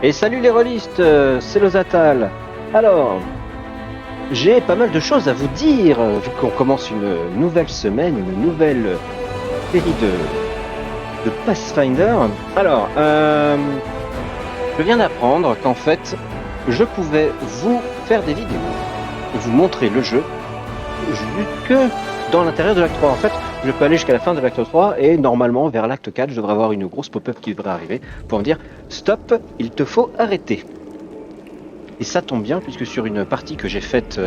Et salut les rôlistes, c'est Lozatal. Alors, j'ai pas mal de choses à vous dire, vu qu'on commence une nouvelle semaine, une nouvelle série de Pathfinder. Alors, je viens d'apprendre qu'en fait, je pouvais vous faire des vidéos, vous montrer le jeu, que dans l'intérieur de l'acte 3. En fait, je peux aller jusqu'à la fin de l'acte 3 et normalement, vers l'acte 4, je devrais avoir une grosse pop-up qui devrait arriver pour me dire « Stop, il te faut arrêter ». Et ça tombe bien puisque sur une partie que j'ai faite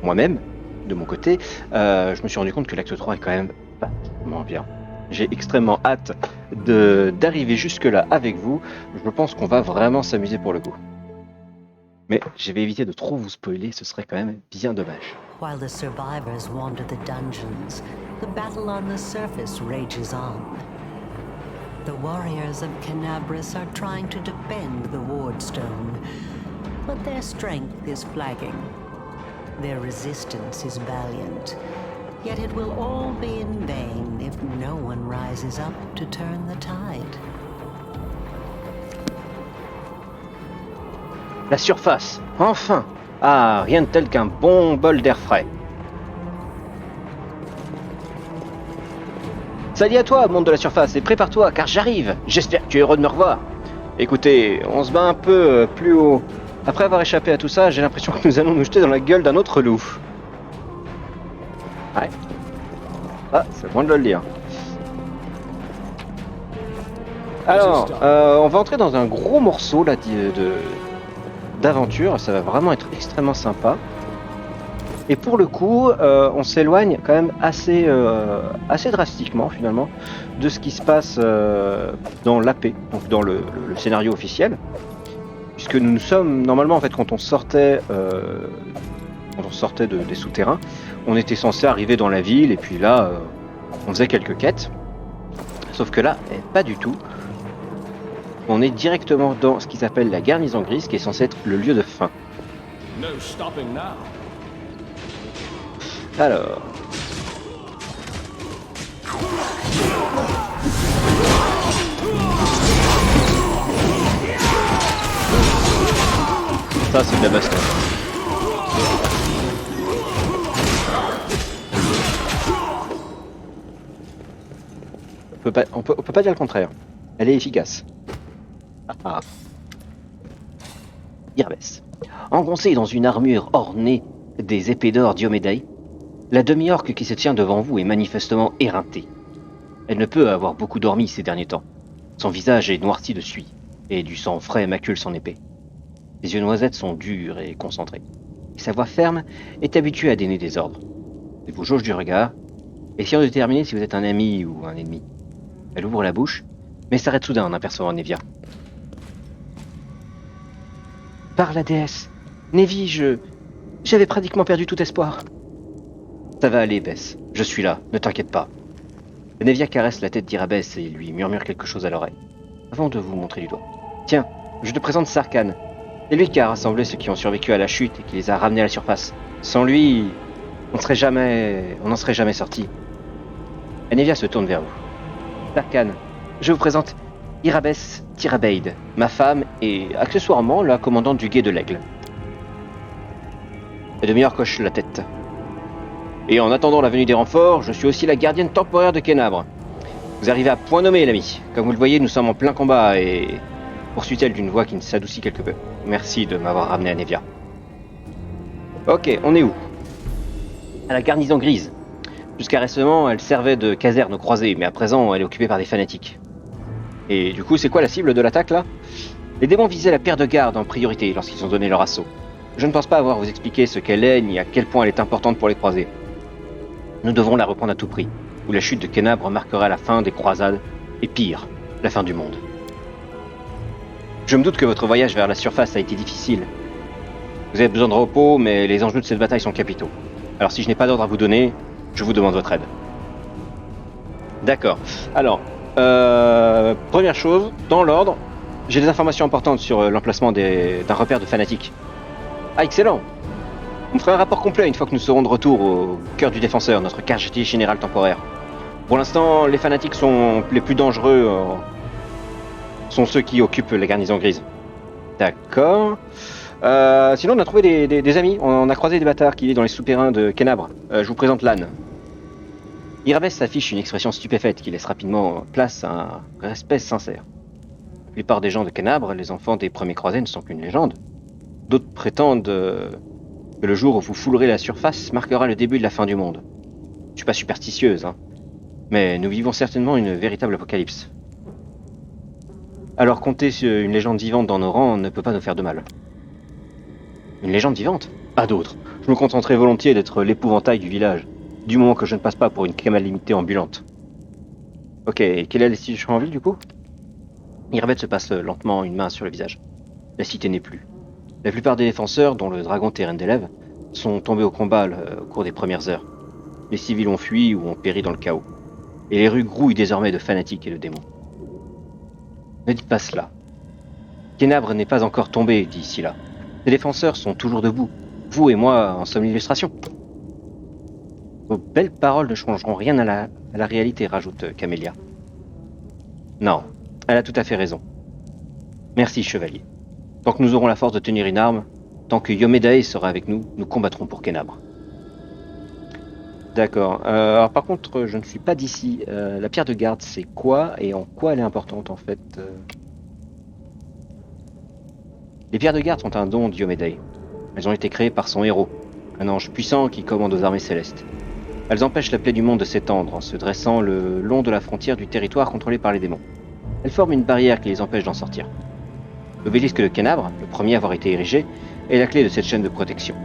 moi-même, de mon côté, je me suis rendu compte que l'acte 3 est quand même vachement bien. J'ai extrêmement hâte d'arriver jusque-là avec vous. Je pense qu'on va vraiment s'amuser pour le coup. Mais je vais éviter de trop vous spoiler, ce serait quand même bien dommage. While the survivors wander the dungeons, the battle on the surface rages on. The warriors of Canabras are trying to defend the Wardstone, but their strength is flagging. Their resistance is valiant, yet it will all be in vain if no one rises up to turn the tide. La surface, enfin! Ah, rien de tel qu'un bon bol d'air frais. Salut à toi, monde de la surface, et prépare-toi, car j'arrive. J'espère que tu es heureux de me revoir. Écoutez, on se bat un peu plus haut. Après avoir échappé à tout ça, j'ai l'impression que nous allons nous jeter dans la gueule d'un autre loup. Ouais. Ah, c'est bon de le dire. Alors, on va entrer dans un gros morceau là d'aventure, ça va vraiment être extrêmement sympa. Et pour le coup, on s'éloigne quand même assez drastiquement finalement de ce qui se passe dans l'AP, donc dans le scénario officiel, puisque nous sommes normalement en fait quand on sortait des souterrains, on était censé arriver dans la ville et puis là on faisait quelques quêtes, sauf que là pas du tout. On est directement dans ce qui s'appelle la garnison grise, qui est censé être le lieu de fin. No stopping now. Alors... Ça, c'est de la baston. On peut pas dire le contraire. Elle est efficace. Ah. Irbès. Engoncée dans une armure ornée des épées d'or Diomédée, la demi-orque qui se tient devant vous est manifestement éreintée. Elle ne peut avoir beaucoup dormi ces derniers temps. Son visage est noirci de suie, et du sang frais macule son épée. Ses yeux noisettes sont durs et concentrés. Et sa voix ferme est habituée à donner des ordres. Elle vous jauge du regard, essayant de déterminer si vous êtes un ami ou un ennemi. Elle ouvre la bouche, mais s'arrête soudain en apercevant Nevia. Par la déesse, Nevi, j'avais pratiquement perdu tout espoir. Ça va aller, Bess. Je suis là, ne t'inquiète pas. Nevia caresse la tête d'Irabès et lui murmure quelque chose à l'oreille, avant de vous montrer du doigt. Tiens, je te présente Sarkhan. C'est lui qui a rassemblé ceux qui ont survécu à la chute et qui les a ramenés à la surface. Sans lui, on n'en serait jamais sorti. Nevia se tourne vers vous. Sarkhan, je vous présente Irabès Tirabeid, ma femme et accessoirement la commandante du guet de l'Aigle. La demi-heure coche la tête. Et en attendant la venue des renforts, je suis aussi la gardienne temporaire de Kenabre. Vous arrivez à point nommé, l'ami. Comme vous le voyez, nous sommes en plein combat et... poursuit-elle d'une voix qui s'adoucit quelque peu. Merci de m'avoir ramené à Nevia. Ok, on est où? À la garnison grise. Jusqu'à récemment, elle servait de caserne aux croisés, mais à présent, elle est occupée par des fanatiques. Et du coup, c'est quoi la cible de l'attaque, là? Les démons visaient la paire de garde en priorité lorsqu'ils ont donné leur assaut. Je ne pense pas avoir à vous expliquer ce qu'elle est, ni à quel point elle est importante pour les croisés. Nous devrons la reprendre à tout prix, ou la chute de Kenabre marquera la fin des croisades, et pire, la fin du monde. Je me doute que votre voyage vers la surface a été difficile. Vous avez besoin de repos, mais les enjeux de cette bataille sont capitaux. Alors si je n'ai pas d'ordre à vous donner, je vous demande votre aide. D'accord. Alors, première chose, dans l'ordre, j'ai des informations importantes sur l'emplacement d'un repère de fanatiques. Ah, excellent! On fera un rapport complet une fois que nous serons de retour au cœur du défenseur, notre quartier général temporaire. Pour l'instant, les fanatiques sont les plus dangereux, sont ceux qui occupent la garnison grise. D'accord. Sinon, on a trouvé des amis. On a croisé des bâtards qui vivent dans les souterrains de Kenabre. Je vous présente Lan. Iraves s'affiche une expression stupéfaite qui laisse rapidement place à un respect sincère. La plupart des gens de Kenabre, les enfants des premiers croisés, ne sont qu'une légende. D'autres prétendent que le jour où vous foulerez la surface marquera le début de la fin du monde. Je suis pas superstitieuse, hein. Mais nous vivons certainement une véritable apocalypse. Alors compter sur une légende vivante dans nos rangs ne peut pas nous faire de mal. Une légende vivante? Pas d'autre. Je me contenterai volontiers d'être l'épouvantail du village, du moment que je ne passe pas pour une calamité ambulante. Ok, et quelle est la situation en ville du coup? Irbet se passe lentement une main sur le visage. La cité n'est plus. La plupart des défenseurs, dont le dragon Terrain d'Élève, sont tombés au combat au cours des premières heures. Les civils ont fui ou ont péri dans le chaos. Et les rues grouillent désormais de fanatiques et de démons. Ne dites pas cela. Kenabre n'est pas encore tombé, dit Scylla. Les défenseurs sont toujours debout. Vous et moi en sommes l'illustration. Vos belles paroles ne changeront rien à la réalité, rajoute Camélia. Non, elle a tout à fait raison. Merci, chevalier. Tant que nous aurons la force de tenir une arme, tant que Yomedae sera avec nous, nous combattrons pour Kenabre. D'accord. Alors par contre, je ne suis pas d'ici. La pierre de garde, c'est quoi et en quoi elle est importante en fait Les pierres de garde sont un don d'Yomedae. Elles ont été créées par son héros, un ange puissant qui commande aux armées célestes. Elles empêchent la plaie du monde de s'étendre en se dressant le long de la frontière du territoire contrôlé par les démons. Elles forment une barrière qui les empêche d'en sortir. L'obélisque de Kenabre, le premier à avoir été érigé, est la clé de cette chaîne de protection.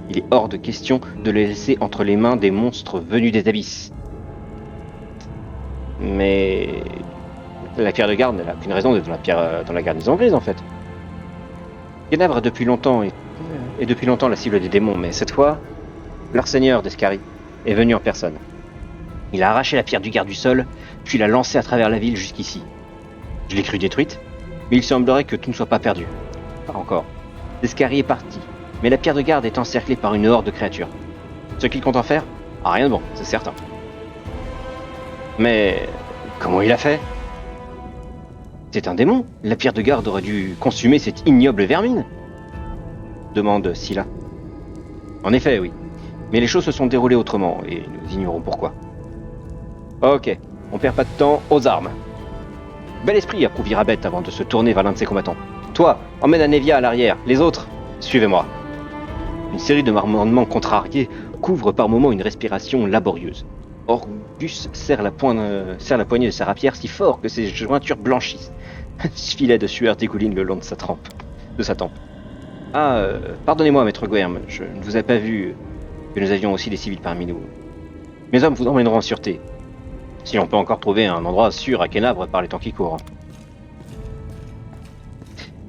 Il est hors de question de les laisser entre les mains des monstres venus des abysses. Mais la pierre de garde n'a qu'une raison d'être dans la garnison grise en fait. Kenabre est depuis longtemps la cible des démons, mais cette fois, leur seigneur d'Escarie est venu en personne. Il a arraché la pierre du garde du sol, puis l'a lancée à travers la ville jusqu'ici. Je l'ai cru détruite, mais il semblerait que tout ne soit pas perdu. Pas encore. Escarie est parti, mais la pierre de garde est encerclée par une horde de créatures. Ce qu'il compte en faire? Ah, rien de bon, c'est certain. Mais comment il a fait? C'est un démon. La pierre de garde aurait dû consumer cette ignoble vermine, demande Scylla. En effet, oui. Mais les choses se sont déroulées autrement, et nous ignorons pourquoi. Ok, on perd pas de temps, aux armes. Bel esprit, approuve Irabet avant de se tourner vers l'un de ses combattants. Toi, emmène Anevia à l'arrière, les autres, suivez-moi. Une série de marmonnements contrariés couvre par moments une respiration laborieuse. Orgus serre la poignée de sa rapière si fort que ses jointures blanchissent. Un filet de sueur dégouline le long de sa tempe. Ah, pardonnez-moi, maître Guerme, je ne vous ai pas vu que nous avions aussi des civils parmi nous. Mes hommes vous emmèneront en sûreté. Si on peut encore trouver un endroit sûr à Kenabre par les temps qui courent.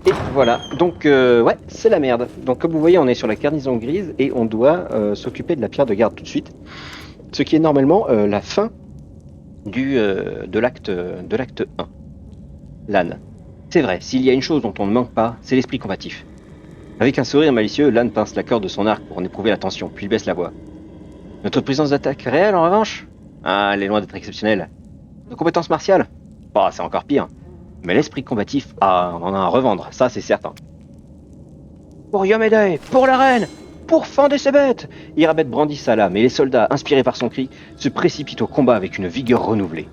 Et voilà, donc ouais, c'est la merde. Donc comme vous voyez, on est sur la garnison grise et on doit s'occuper de la pierre de garde tout de suite. Ce qui est normalement la fin de l'acte 1. Lan. C'est vrai, s'il y a une chose dont on ne manque pas, c'est l'esprit combatif. Avec un sourire malicieux, Lan pince la corde de son arc pour en éprouver la tension, puis il baisse la voix. Notre puissance d'attaque réelle en revanche? Ah, elle est loin d'être exceptionnelle. Nos compétences martiales? Bah, c'est encore pire. Mais l'esprit combatif, ah, on en a à revendre, ça c'est certain. Pour Yomedae, pour la reine, pour fender ces bêtes! Irabet brandit sa lame et les soldats, inspirés par son cri, se précipitent au combat avec une vigueur renouvelée.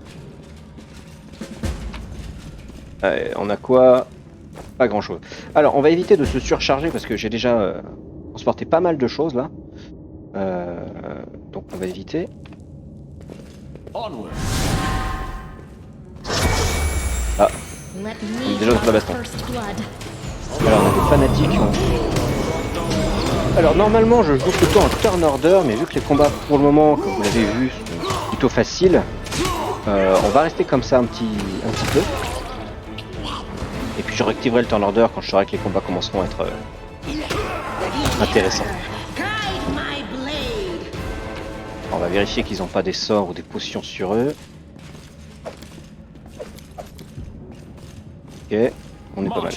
On a quoi? Pas grand chose. Alors, on va éviter de se surcharger parce que j'ai déjà transporté pas mal de choses là. Donc on va éviter. Onward. Ah, on est déjà dans la baston. Alors on a des fanatiques. Alors normalement je joue plutôt en turn order, mais vu que les combats pour le moment, comme vous l'avez vu, sont plutôt faciles, on va rester comme ça un petit peu. Et puis je réactiverai le turn order quand je saurai que les combats commenceront à être intéressants. On va vérifier qu'ils n'ont pas des sorts ou des potions sur eux. Ok, on est pas mal.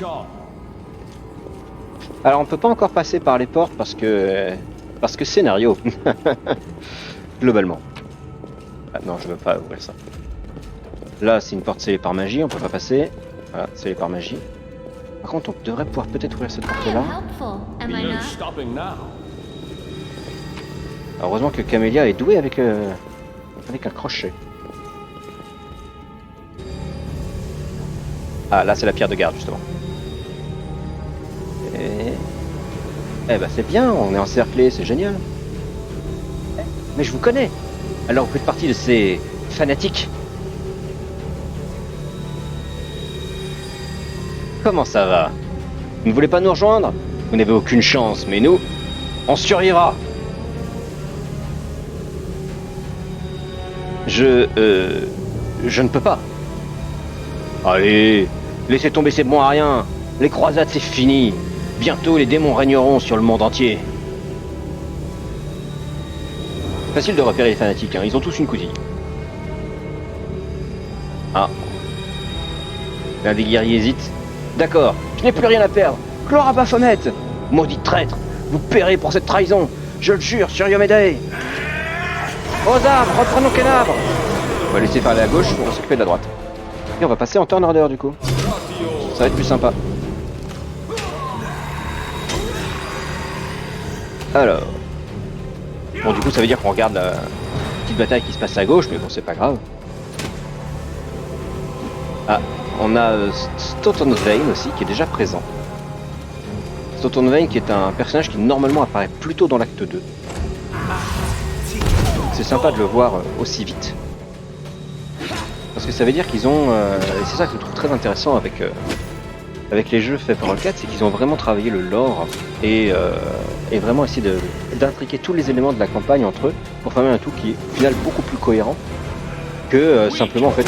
Alors on peut pas encore passer par les portes parce que scénario. Globalement. Ah, non, je veux pas ouvrir ça. Là c'est une porte scellée par magie, on peut pas passer. Voilà, scellée par magie. Par contre, on devrait pouvoir peut-être ouvrir cette I porte-là. am helpful, am I No not? stopping now. Heureusement que Camélia est douée avec un crochet. Ah, là, c'est la pierre de garde, justement. Et... Eh ben, c'est bien, on est encerclé, c'est génial. Mais je vous connais. Alors, vous faites partie de ces fanatiques. Comment ça va? Vous ne voulez pas nous rejoindre? Vous n'avez aucune chance, mais nous, on survivra. Je ne peux pas. Allez, laissez tomber ces bons à rien. Les croisades, c'est fini. Bientôt, les démons régneront sur le monde entier. Facile de repérer les fanatiques, hein. Ils ont tous une cousine. Ah. L'un des guerriers hésite. D'accord, je n'ai plus rien à perdre. Chlora Baphomet, maudit traître, vous paierez pour cette trahison. Je le jure sur Yomédée. Aux armes, reprenons Kenabres. On va laisser parler à gauche, on va s'occuper de la droite. Et on va passer en turn order du coup. Ça va être plus sympa. Alors. Bon, du coup, ça veut dire qu'on regarde la petite bataille qui se passe à gauche, mais bon, c'est pas grave. Ah, on a Stoughton Vane aussi qui est déjà présent. Stoughton Vane qui est un personnage qui normalement apparaît plutôt dans l'acte 2. C'est sympa de le voir aussi vite. Parce que ça veut dire qu'ils ont... et c'est ça que je trouve très intéressant avec les jeux faits par Roll4, c'est qu'ils ont vraiment travaillé le lore et vraiment essayé d'intriquer tous les éléments de la campagne entre eux pour former un tout qui est au final beaucoup plus cohérent que simplement en fait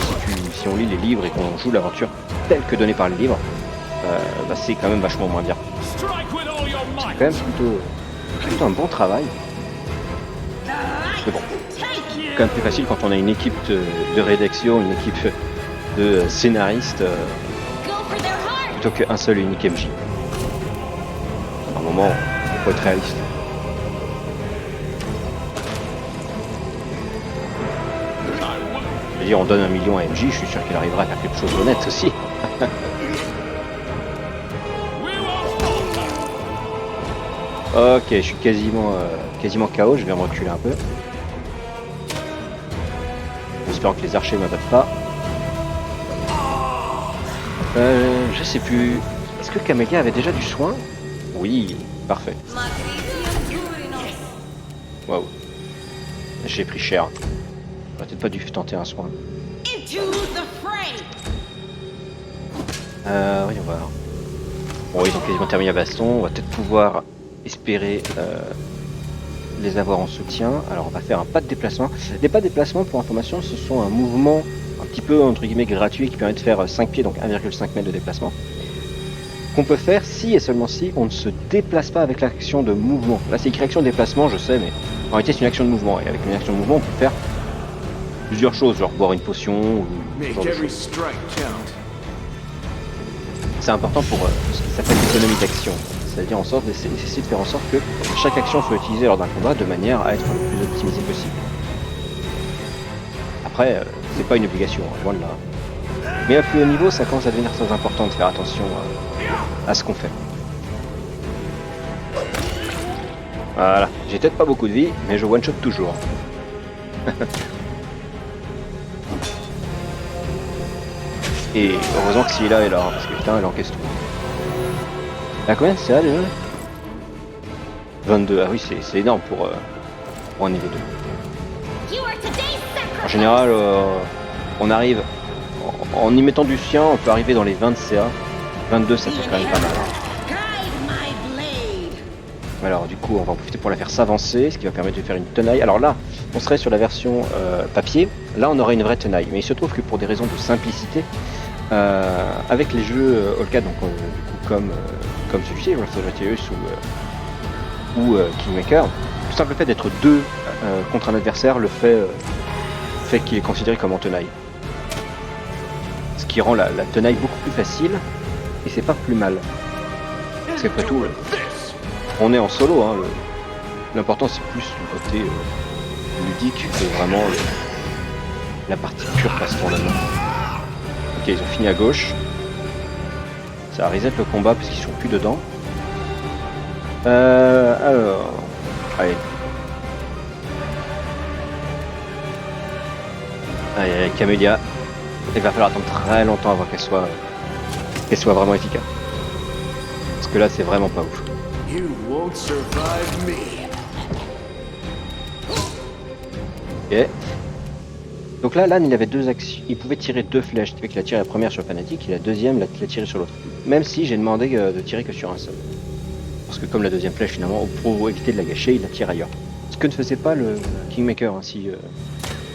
si on lit les livres et qu'on joue l'aventure telle que donnée par le livre, bah, c'est quand même vachement moins bien. C'est quand même plutôt un bon travail. Mais bon, c'est quand même plus facile quand on a une équipe de rédaction, une équipe de scénaristes plutôt qu'un seul et unique MJ. À un moment, il faut être réaliste. Je veux dire, on donne 1 million à MJ, je suis sûr qu'il arrivera à faire quelque chose d'honnête aussi. Ok, je suis quasiment KO, je vais me reculer un peu. En espérant que les archers ne m'abattent pas. Je sais plus. Est-ce que Camélia avait déjà du soin? Oui, parfait. Waouh. J'ai pris cher. J'aurais peut-être pas dû tenter un soin. Voyons voir. Bon, ils ont quasiment terminé la baston. On va peut-être pouvoir espérer les avoir en soutien. Alors on va faire un pas de déplacement. Les pas de déplacement, pour information, ce sont un mouvement un petit peu entre guillemets gratuit qui permet de faire 5 pieds, donc 1,5 m de déplacement, qu'on peut faire si et seulement si on ne se déplace pas avec l'action de mouvement. Là c'est écrit action de déplacement, je sais, mais en réalité c'est une action de mouvement, et avec une action de mouvement on peut faire plusieurs choses, genre boire une potion ou ce genre de choses. C'est important pour ce qui s'appelle l'économie d'action, c'est-à-dire en sorte d'essayer de faire en sorte que chaque action soit utilisée lors d'un combat de manière à être le plus optimisée possible. Après, c'est pas une obligation, loin de là. Mais à plus haut niveau, ça commence à devenir très important de faire attention à ce qu'on fait. Voilà, j'ai peut-être pas beaucoup de vie, mais je one-shot toujours. Et heureusement que celui-là est là, parce que putain, elle encaisse tout. Ah combien c'est là déjà? 22, ah oui, c'est énorme pour un niveau 2. En général, on arrive, en y mettant du sien, on peut arriver dans les 20 CA. 22, ça fait quand même pas mal. Alors du coup, on va en profiter pour la faire s'avancer, ce qui va permettre de faire une tenaille. Alors là, on serait sur la version papier. Là, on aurait une vraie tenaille. Mais il se trouve que pour des raisons de simplicité, avec les jeux Roll4, donc du coup, comme celui-ci, Wrath of Atreus ou Kingmaker, tout simple fait d'être deux contre un adversaire le fait qu'il est considéré comme en tenaille. Ce qui rend la tenaille beaucoup plus facile, et c'est pas plus mal. Parce qu'après tout, on est en solo, hein, l'important c'est plus le côté ludique que vraiment la partie pure passe-temps là-dedans. Ok, ils ont fini à gauche. Ça reset le combat parce qu'ils sont plus dedans. Alors... Allez. Allez, Camélia. Il va falloir attendre très longtemps avant qu'elle soit vraiment efficace. Parce que là, c'est vraiment pas ouf. You won't survive me. Ok. Donc là, Lan, il avait deux actions. Il pouvait tirer 2 flèches. Ce qui fait qu'il a tiré la première sur Fanatic et la deuxième, il a tiré sur l'autre. Même si j'ai demandé de tirer que sur un seul. Parce que comme la deuxième flèche, finalement, pour éviter de la gâcher, il la tire ailleurs. Ce que ne faisait pas le Kingmaker. Hein,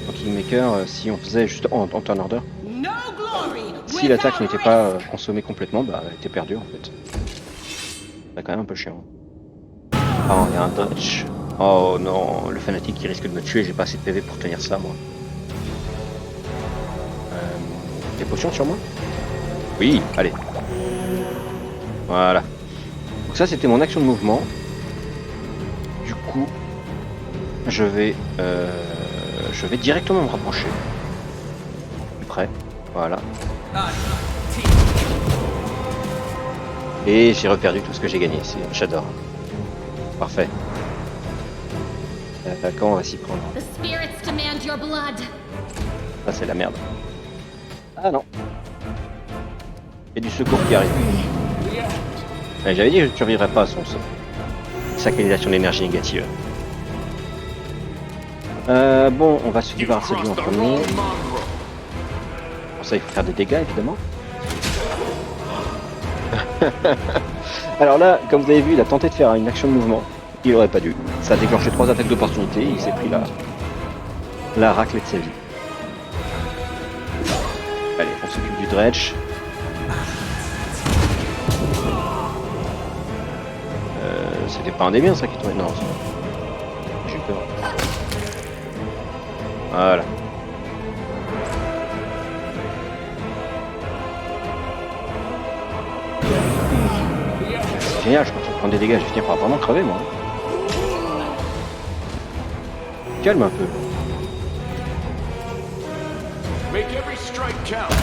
en Kingmaker, si on faisait juste en turn order, si l'attaque n'était pas consommée complètement, bah elle était perdue en fait. C'est quand même un peu chiant. Oh, il y a un dodge. Oh non, le Fanatic qui risque de me tuer, j'ai pas assez de PV pour tenir ça moi. Des potions sur moi? Oui, allez. Voilà. Donc ça c'était mon action de mouvement. Du coup, je vais directement me rapprocher. Plus près. Voilà. Et j'ai reperdu tout ce que j'ai gagné. J'adore. Parfait. Quand on va s'y prendre? Ça c'est la merde. Ah non. Il y a du secours qui arrive. Ouais, j'avais dit que je ne survivrais pas à son sacralisation d'énergie négative. Bon, on va se débarrasser de lui en premier. Pour ça, il faut faire des dégâts, évidemment. Alors là, comme vous avez vu, il a tenté de faire une action de mouvement. Il aurait pas dû. Ça a déclenché 3 attaques d'opportunité. Il s'est pris la raclée de sa vie. Allez, on s'occupe du dredge. C'était pas un des miens ça qui tombait. Non, j'ai eu peur. Voilà. C'est génial, je continue de prendre des dégâts, je vais finir par vraiment crever moi. Calme un peu. Make every strike count.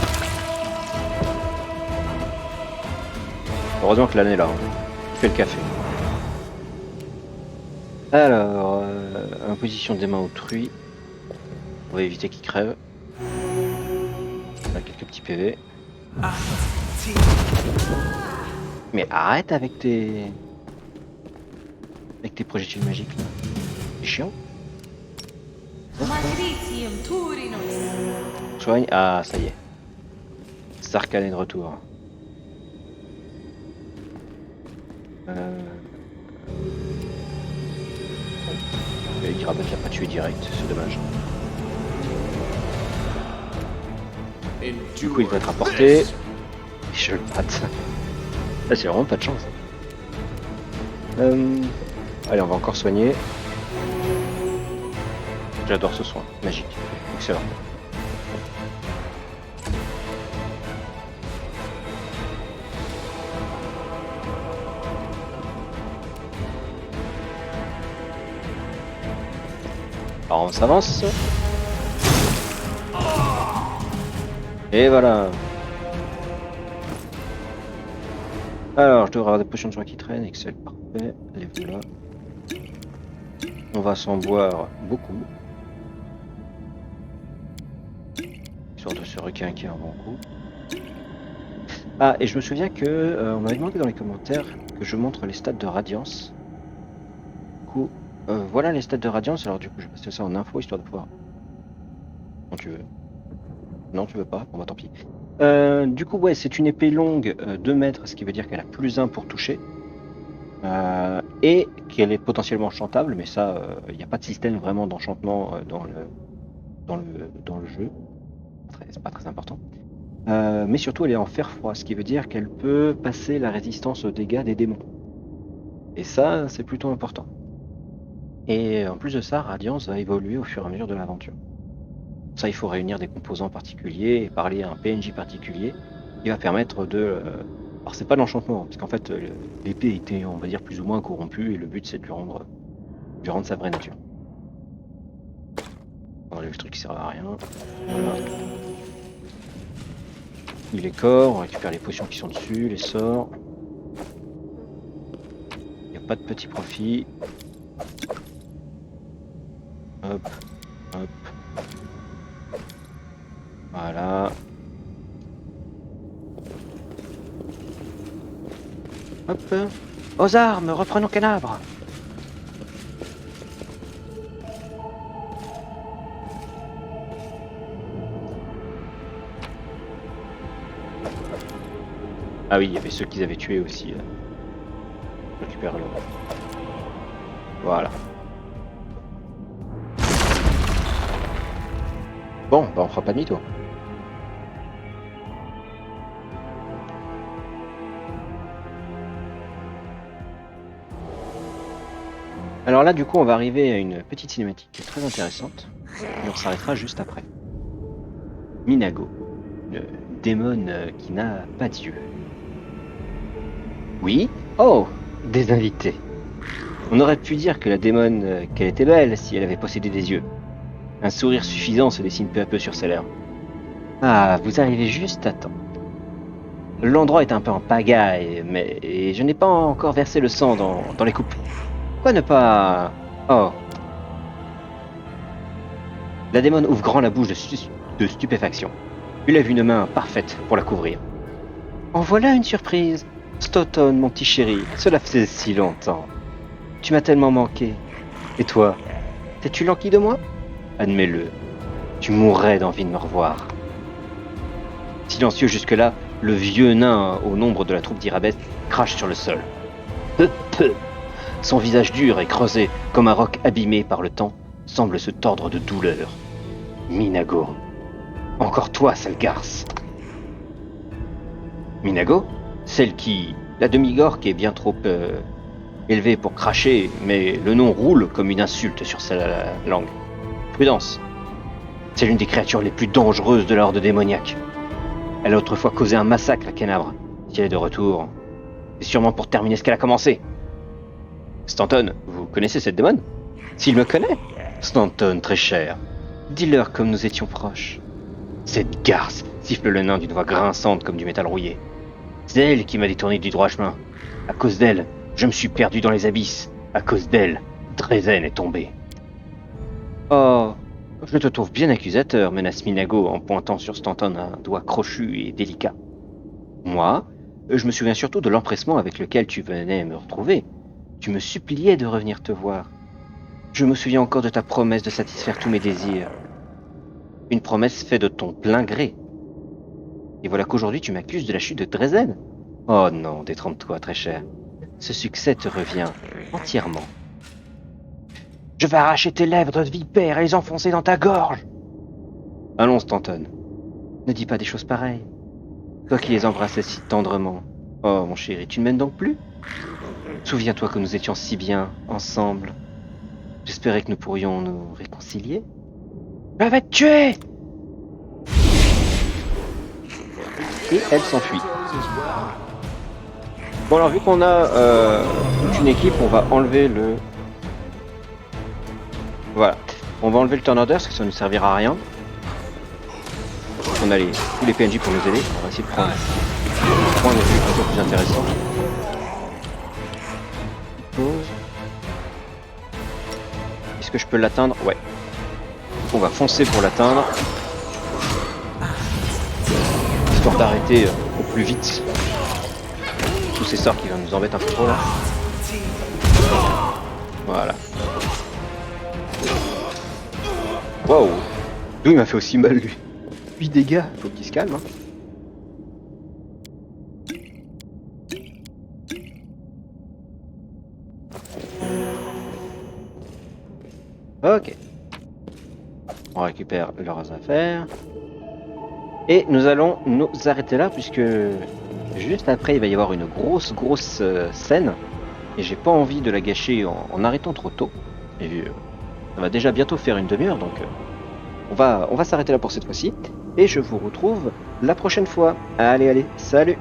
Heureusement que l'année est là. Il fait le café. Alors, en position des mains autrui. On va éviter qu'il crève. On a quelques petits PV. Mais arrête avec tes projectiles magiques là. C'est chiant. Soigne. Ah, ça y est. Sarkhan est de retour. Il dira qu'il n'a pas tué direct, c'est dommage. Du coup, il va être rapporté. Et je le rate. Là, c'est vraiment pas de chance. Allez, on va encore soigner. J'adore ce soin, magique, excellent. Alors on s'avance. Et voilà. Alors je devrais avoir des potions de soin qui traînent, excellent, parfait. Les voilà. On va s'en boire beaucoup. Histoire de se requinquer un bon coup. Ah, et je me souviens que on m'avait demandé dans les commentaires que je montre les stats de Radiance. Du coup, voilà les stats de Radiance. Alors du coup, je vais passer ça en info histoire de pouvoir. Quand tu veux. Non, tu veux pas. Bon bah tant pis. Du coup, ouais, c'est une épée longue 2 mètres, ce qui veut dire qu'elle a +1 pour toucher. Et qu'elle est potentiellement enchantable, mais ça, il n'y a pas de système vraiment d'enchantement dans le jeu. C'est pas très important. Mais surtout, elle est en fer froid, ce qui veut dire qu'elle peut passer la résistance aux dégâts des démons. Et ça, c'est plutôt important. Et en plus de ça, Radiance va évoluer au fur et à mesure de l'aventure. Ça, il faut réunir des composants particuliers et parler à un PNJ particulier qui va permettre de... Alors, c'est pas l'enchantement, parce qu'en fait, l'épée était, on va dire, plus ou moins corrompue, et le but, c'est de lui rendre sa vraie nature. On enlève le truc qui sert à rien. Voilà. fouille les corps, on récupère les potions qui sont dessus, les sorts. Il n'y a pas de petit profit. Hop, hop. Voilà. Hop. Aux armes, reprenons Canabre. Ah oui, il y avait ceux qu'ils avaient tués aussi. Je récupère le... Voilà. Bon, bah on fera pas demi-tour. Alors là, du coup, on va arriver à une petite cinématique qui est très intéressante. Et on s'arrêtera juste après. Minago, une démone qui n'a pas d'yeux. Oui? Oh, des invités. On aurait pu dire que la démone, qu'elle était belle si elle avait possédé des yeux. Un sourire suffisant se dessine peu à peu sur ses lèvres. Ah, vous arrivez juste à temps. L'endroit est un peu en pagaille, mais je n'ai pas encore versé le sang dans les coupes. Pourquoi ne pas... Oh. La démone ouvre grand la bouche de stupéfaction. Puis lève une main parfaite pour la couvrir. En voilà une surprise. Stoughton, mon petit chéri, cela faisait si longtemps. Tu m'as tellement manqué. Et toi, t'es-tu langui de moi? Admets-le, tu mourrais d'envie de me revoir. Silencieux jusque-là, le vieux nain au nombre de la troupe d'Irabès crache sur le sol. Peu. Son visage dur et creusé comme un roc abîmé par le temps semble se tordre de douleur. Minago, encore toi, sale garce. Minago, celle qui, la demi-gorque, est bien trop élevée pour cracher, mais le nom roule comme une insulte sur sa langue. Prudence. C'est l'une des créatures les plus dangereuses de l'ordre démoniaque. Elle a autrefois causé un massacre à Canabre. Si elle est de retour, c'est sûrement pour terminer ce qu'elle a commencé. Stanton, vous connaissez cette démone? S'il me connaît? Stanton, très cher. Dis-leur comme nous étions proches. Cette garce, siffle le nain d'une voix grinçante comme du métal rouillé. C'est elle qui m'a détourné du droit chemin. À cause d'elle, je me suis perdu dans les abysses. À cause d'elle, Drezen est tombé. Oh, je te trouve bien accusateur, menace Minago en pointant sur Stanton un doigt crochu et délicat. Moi, je me souviens surtout de l'empressement avec lequel tu venais me retrouver. Tu me suppliais de revenir te voir. Je me souviens encore de ta promesse de satisfaire tous mes désirs. Une promesse faite de ton plein gré. Et voilà qu'aujourd'hui tu m'accuses de la chute de Drezen. Oh non, détrompe-toi, très cher. Ce succès te revient entièrement. Je vais arracher tes lèvres de vipère et les enfoncer dans ta gorge. Allons, Stanton. Ne dis pas des choses pareilles. Toi qui les embrassais si tendrement. Oh, mon chéri, tu ne m'aimes donc plus? Souviens-toi que nous étions si bien, ensemble. J'espérais que nous pourrions nous réconcilier. Je vais te tuer! Et elle s'enfuit. Bon alors vu qu'on a toute une équipe, on va enlever le... Voilà. On va enlever le turn order parce que ça ne nous servira à rien. On a tous les PNJ pour nous aider. On va essayer de prendre un point de vue un peu plus intéressant. Pause. Est-ce que je peux l'atteindre? Ouais. On va foncer pour l'atteindre. Histoire d'arrêter au plus vite tous ces sorts qui vont nous embêter un peu trop là. Voilà. Waouh! D'où il m'a fait aussi mal lui. 8 dégâts, faut qu'il se calme. Hein. Ok. On récupère leurs affaires. Et nous allons nous arrêter là puisque juste après il va y avoir une grosse scène. Et j'ai pas envie de la gâcher en arrêtant trop tôt. Et ça va déjà bientôt faire une demi-heure donc on va s'arrêter là pour cette fois-ci. Et je vous retrouve la prochaine fois. Allez, salut!